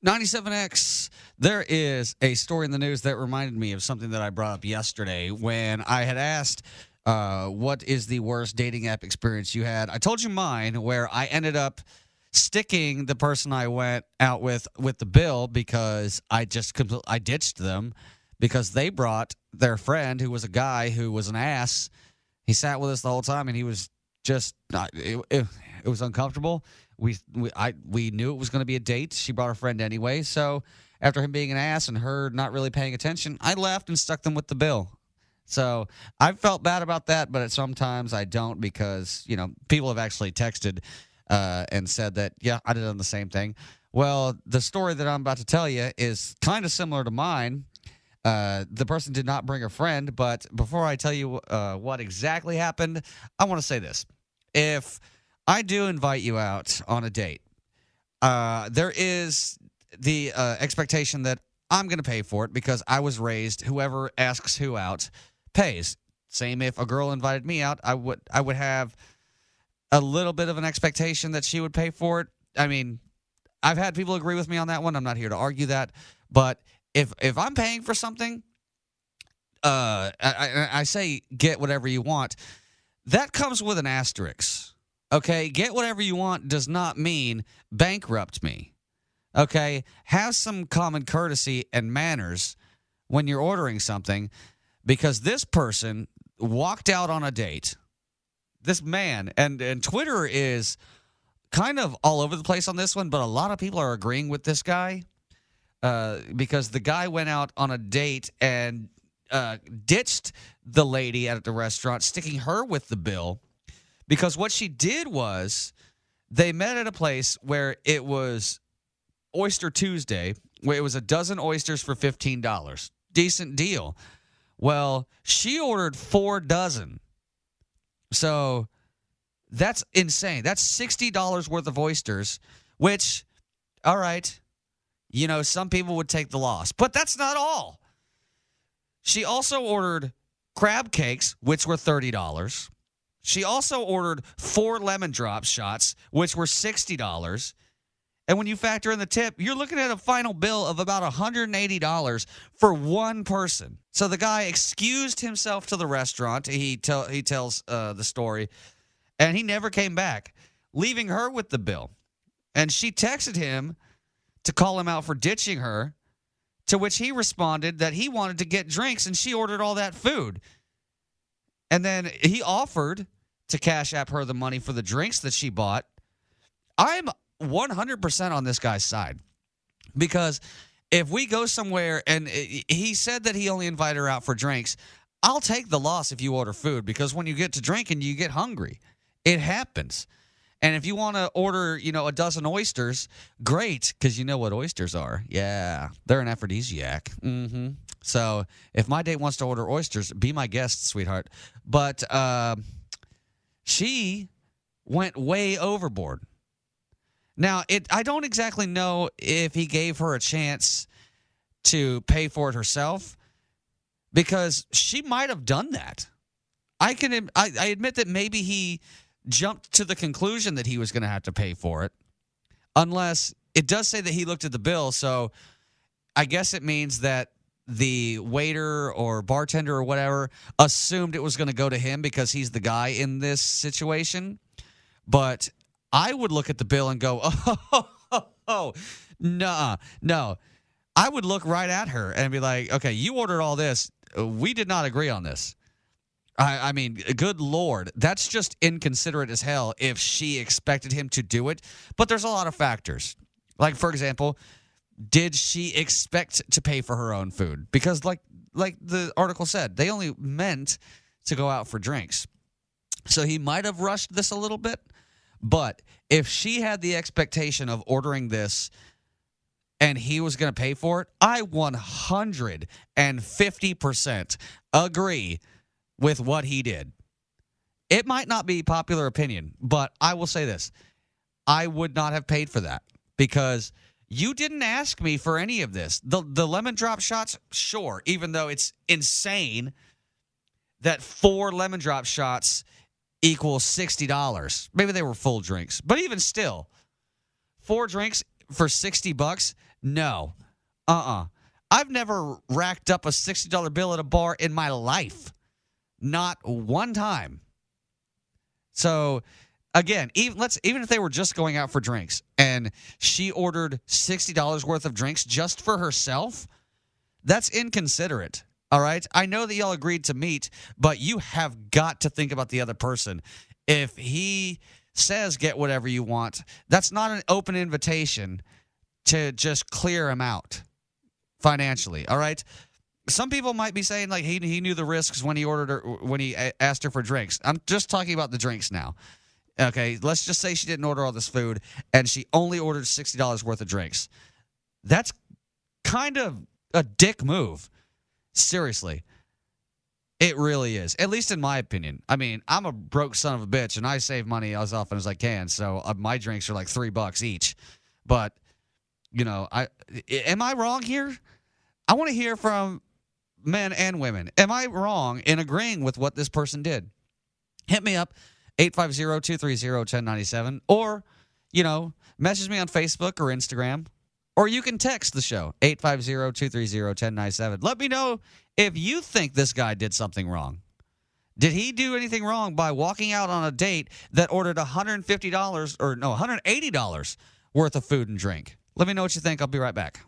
97X, there is a story in the news that reminded me of something that I brought up yesterday when I had asked, what is the worst dating app experience you had? I told you mine, where I ended up sticking the person I went out with the bill because I ditched them because they brought their friend who was a guy who was an ass. He sat with us the whole time and he was just it was uncomfortable. We knew it was going to be a date. She brought her friend anyway. So after him being an ass and her not really paying attention, I left and stuck them with the bill. So I felt bad about that, but sometimes I don't because, people have actually texted and said that, yeah, I'd have done the same thing. Well, the story that I'm about to tell you is kind of similar to mine. The person did not bring a friend, but before I tell you what exactly happened, I want to say this. If I do invite you out on a date, there is the expectation that I'm going to pay for it because I was raised, whoever asks who out pays. Same if a girl invited me out, I would have a little bit of an expectation that she would pay for it. I mean, I've had people agree with me on that one. I'm not here to argue that. But if I'm paying for something, I say get whatever you want. That comes with an asterisk. Okay? Get whatever you want does not mean bankrupt me. Okay? Have some common courtesy and manners when you're ordering something, because this person walked out on a date. This man, and Twitter is kind of all over the place on this one, but a lot of people are agreeing with this guy because the guy went out on a date and ditched the lady at the restaurant, sticking her with the bill, because what she did was they met at a place where it was Oyster Tuesday, where it was a dozen oysters for $15. Decent deal. Well, she ordered 4 dozen. So that's insane. That's $60 worth of oysters, which, all right, some people would take the loss. But that's not all. She also ordered crab cakes, which were $30. She also ordered 4 lemon drop shots, which were $60. And when you factor in the tip, you're looking at a final bill of about $180 for one person. So the guy excused himself to the restaurant. He tells the story, and he never came back, leaving her with the bill. And she texted him to call him out for ditching her, to which he responded that he wanted to get drinks, and she ordered all that food. And then he offered to cash app her the money for the drinks that she bought. I'm 100% on this guy's side, because if we go somewhere and he said that he only invited her out for drinks, I'll take the loss if you order food, because when you get to drinking, you get hungry. It happens. And if you want to order, a dozen oysters, great, because you know what oysters are. Yeah, they're an aphrodisiac. Mm-hmm. So if my date wants to order oysters, be my guest, sweetheart. But she went way overboard. Now, I don't exactly know if he gave her a chance to pay for it herself, because she might have done that. I admit that maybe he jumped to the conclusion that he was going to have to pay for it, unless it does say that he looked at the bill, so I guess it means that the waiter or bartender or whatever assumed it was going to go to him because he's the guy in this situation. But I would look at the bill and go, no. I would look right at her and be like, okay, you ordered all this. We did not agree on this. I mean, good Lord, that's just inconsiderate as hell if she expected him to do it. But there's a lot of factors. Like, for example, did she expect to pay for her own food? Because like the article said, they only meant to go out for drinks. So he might have rushed this a little bit. But if she had the expectation of ordering this and he was going to pay for it, I 150% agree with what he did. It might not be popular opinion, but I will say this. I would not have paid for that because you didn't ask me for any of this. The lemon drop shots, sure, even though it's insane that 4 lemon drop shots equals $60. Maybe they were full drinks, but even still, 4 drinks for $60, No. I've never racked up a $60 bill at a bar in my life. Not one time. So, again, even if they were just going out for drinks and she ordered $60 worth of drinks just for herself, that's inconsiderate. All right? I know that y'all agreed to meet, but you have got to think about the other person. If he says get whatever you want, that's not an open invitation to just clear him out financially. All right? Some people might be saying like he knew the risks when he asked her for drinks. I'm just talking about the drinks now. Okay, let's just say she didn't order all this food and she only ordered $60 worth of drinks. That's kind of a dick move. Seriously. It really is, at least in my opinion. I mean, I'm a broke son of a bitch, and I save money as often as I can, so my drinks are like $3 each. But, am I wrong here? I want to hear from men and women. Am I wrong in agreeing with what this person did? Hit me up, 850-230-1097, or, message me on Facebook or Instagram. Or you can text the show, 850-230-1097. Let me know if you think this guy did something wrong. Did he do anything wrong by walking out on a date that ordered $180 worth of food and drink? Let me know what you think. I'll be right back.